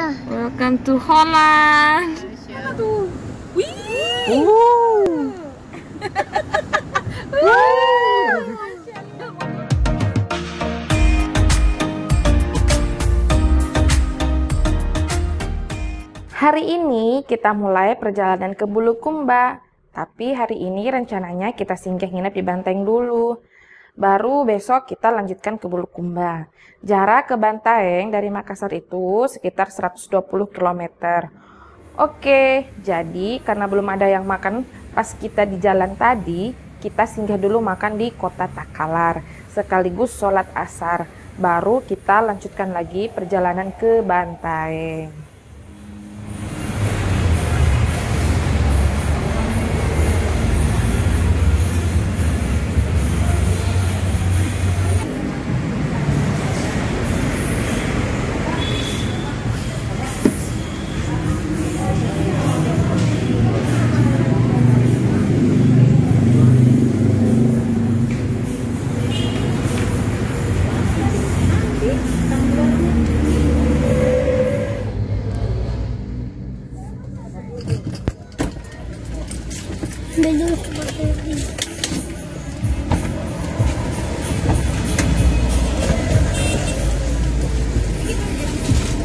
Welcome to Holland. Mana tuh? Wih. Hari ini kita mulai perjalanan ke Bulukumba. Tapi hari ini rencananya kita singgah nginep di Bantaeng dulu. Baru besok kita lanjutkan ke Bulukumba. Jarak ke Bantaeng dari Makassar itu sekitar 120 km. Oke, jadi karena belum ada yang makan pas kita di jalan tadi, kita singgah dulu makan di kota Takalar, sekaligus sholat asar. Baru kita lanjutkan lagi perjalanan ke Bantaeng.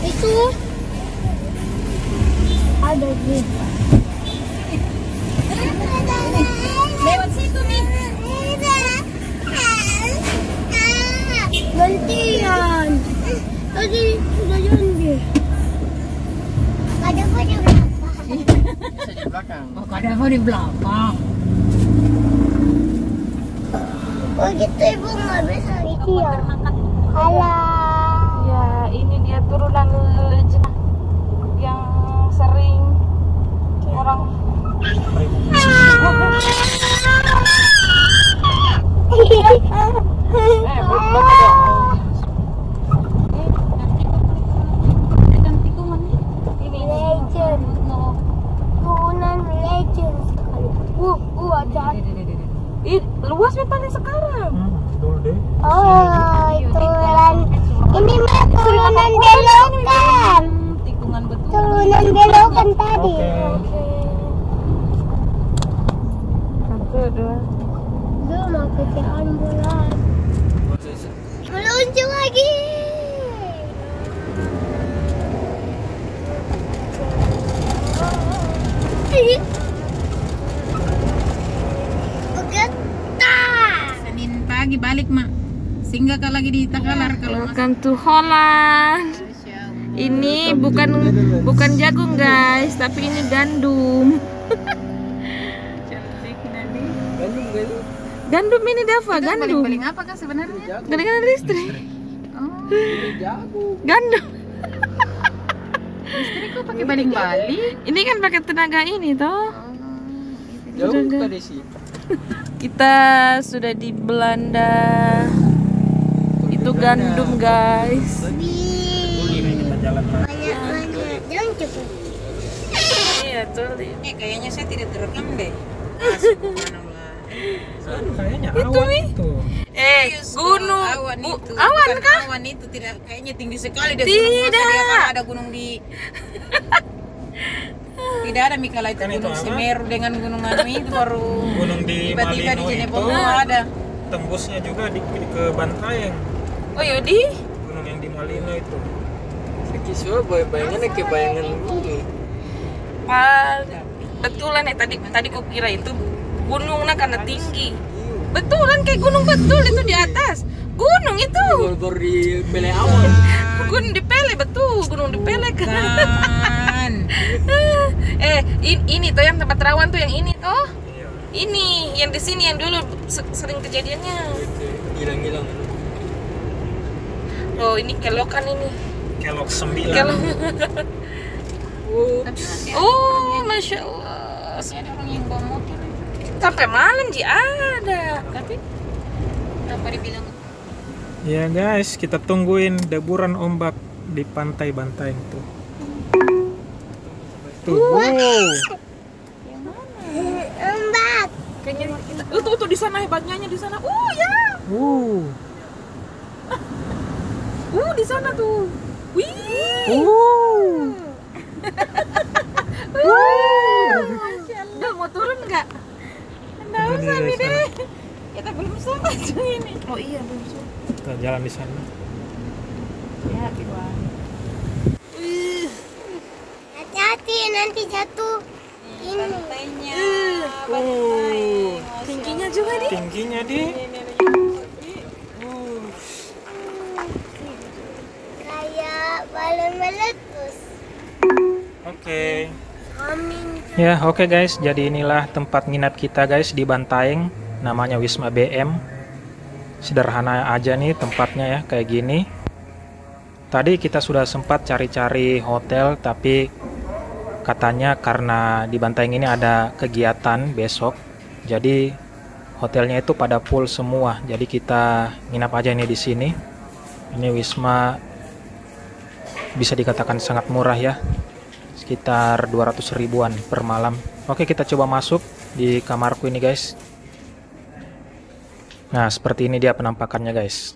Itu ada di lewat situ nih. Gantian. Tadi sudah janji. Ada apa di belakang? Oh, ada apa di belakang? Oh gitu ibu nggak bisa gitu ya? Alah. Ya, ini dia turunan jenah yang sering orang ini legend. Turunan legend sekali. Ada. Luas paling sekarang. Oh, turunan. Ini mah turunan belokan. Tikungan betul. Turunan belokan tadi. Satu, dua. Duh, mau pakai ambulans. Meluncur lagi. Senin pagi balik, Mak. Singgah kau lagi di Takalar kalau Welcome to Holland. Ini bukan jagung guys, tapi ini gandum. Gandum ini Dava, gandum. Paling apa kan sebenarnya? Gandum listrik. Oh, Gandum. istriku pakai baling-baling. Ini kan pakai tenaga ini toh. Jauh tadi sih. Kita sudah di Belanda. Itu gandum guys. Banyak-banyak. Jangan cukup. Iya tuh. Kayaknya saya tidak terekam deh. Kayaknya Itu awan nih. itu. Gunung. Awan itu. Awan Bukan kah? Awan itu tidak kayaknya tinggi sekali deh. Tidak. Ada gunung di. Tidak ada Mikala itu Kan itu gunung apa? Semeru dengan gunung anu itu baru Gunung di tiba-tiba di Malino Jeneponto itu. ada. Tembusnya juga ke Bantaeng. Oh Yudi. Gunung yang di Malino itu. Kisah bayangannya kayak bayangan bumi. Betulan tadi ku kira itu gunungnya karena tinggi. Betulan kayak gunung betul itu di atas. Gunung itu. Baru di Pele Awan. Gunung di Pele betul, gunung di Pele Kan. Ini tuh yang tempat rawan tuh yang ini toh. Iya. Ini yang di sini yang dulu sering kejadiannya. Hilang-hilang. Oh, ini kelokan ini. Kelok 9. Oh, masya Allah. Masih ada orang yang bawa motor. Sampai malam Ji ada. Tapi apa dibilang? Ya guys, kita tungguin deburan ombak di pantai Bantaeng tuh. Tuh. Ombak. Kayaknya kita tuh di sana hebatnya di sana. Ya. Di sana tuh. Wih. Udah mau turun nggak? Nggak Ini usah dari Bide. sana. Kita belum sempat ini. Oh iya, belum sih. Kita jalan di sana. Ya, Iwan. Hati-hati nanti jatuh. Ini. Pantainya. Tingginya juga nih. Tingginya di. Kayak balon meletus. Oke. Amin. Ya, oke guys. Jadi inilah tempat nginap kita guys di Bantaeng. Namanya Wisma BM. Sederhana aja nih tempatnya ya, kayak gini. Tadi kita sudah sempat cari-cari hotel, tapi katanya karena di Bantaeng ini ada kegiatan besok, jadi hotelnya itu pada full semua. Jadi kita nginap aja nih di sini. Ini Wisma bisa dikatakan sangat murah ya, sekitar 200 ribuan per malam. Oke, kita coba masuk di kamarku ini guys. Nah, seperti ini dia penampakannya guys.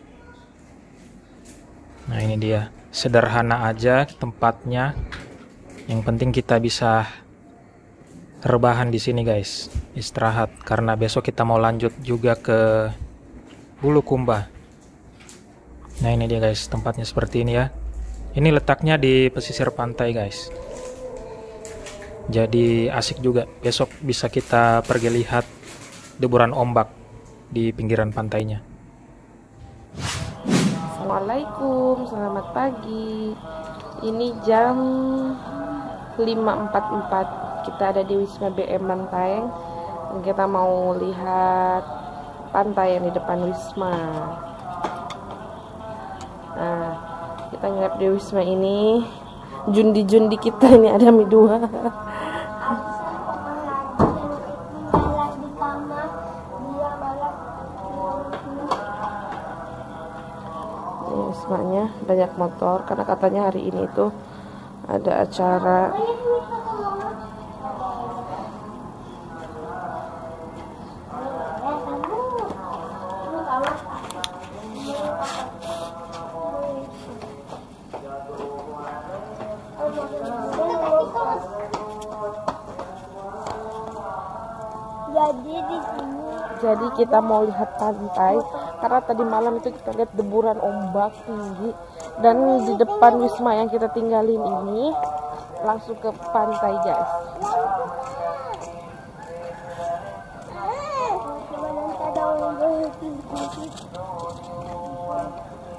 Nah, ini dia. Sederhana aja tempatnya. Yang penting kita bisa rebahan di sini guys. Istirahat karena besok kita mau lanjut juga ke Bulukumba. Nah, ini dia guys, tempatnya seperti ini ya. Ini letaknya di pesisir pantai guys. Jadi asik juga. Besok bisa kita pergi lihat deburan ombak di pinggiran pantainya. Assalamualaikum, selamat pagi. Ini jam 5.44. Kita ada di Wisma BM Bantaeng. Dan kita mau lihat pantai yang di depan Wisma. Nah, kita nginep di Wisma ini. Jundi-jundi kita ini ada mie 2. Wismanya banyak motor karena katanya hari ini itu ada acara Jadi kita mau lihat pantai karena tadi malam itu kita lihat deburan ombak tinggi, dan di depan Wisma yang kita tinggalin ini langsung ke pantai guys.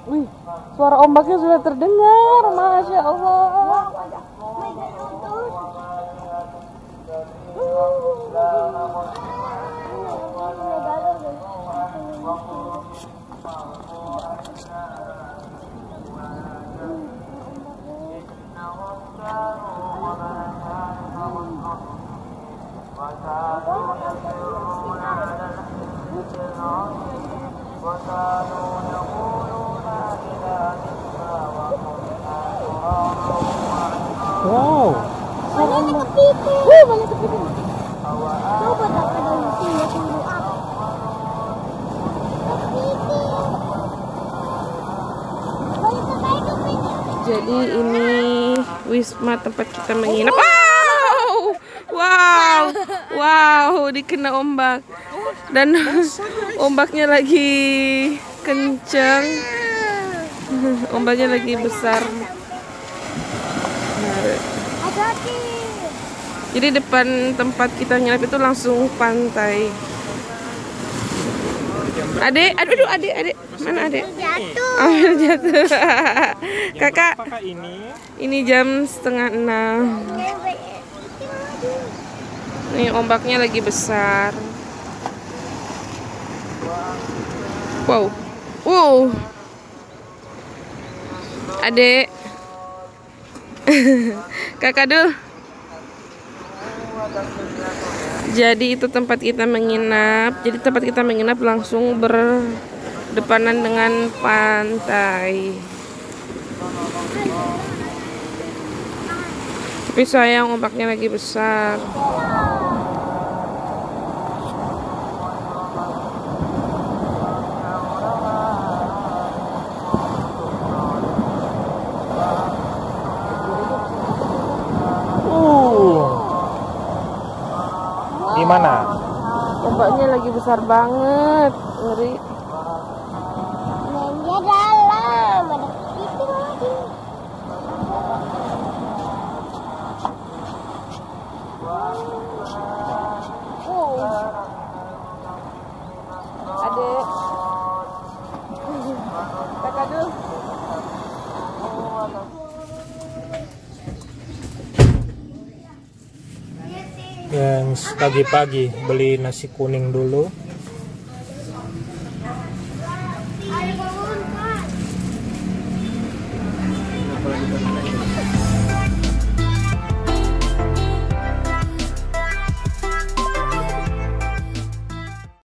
Wih, suara ombaknya sudah terdengar, Masya Allah. Wow. Banyak kepiting. Banyak kepiting. Coba tak ada lucu ya tunggu apa? Kepiting. Banyak kepiting. Jadi ini Wisma tempat kita menginap. Wow, wow, wow, dikena ombak dan ombaknya lagi kencang, ombaknya lagi besar. Hati-hati. Jadi depan tempat kita nginap itu langsung pantai. Adek, aduh, adek, mana adek? Jatuh. Ambil jatuh. Kakak, Apakah ini? ini jam 5:30. Nih ombaknya lagi besar. Wow, wow. Adek, kakak dul. Jadi itu tempat kita menginap. Jadi tempat kita menginap langsung berdepanan dengan pantai. Tapi sayang ombaknya lagi besar. Ombaknya lagi besar banget, ngeri. Mainnya dalam, ada kepiting lagi. Adek. Kakak dulu. Yang pagi-pagi beli nasi kuning dulu.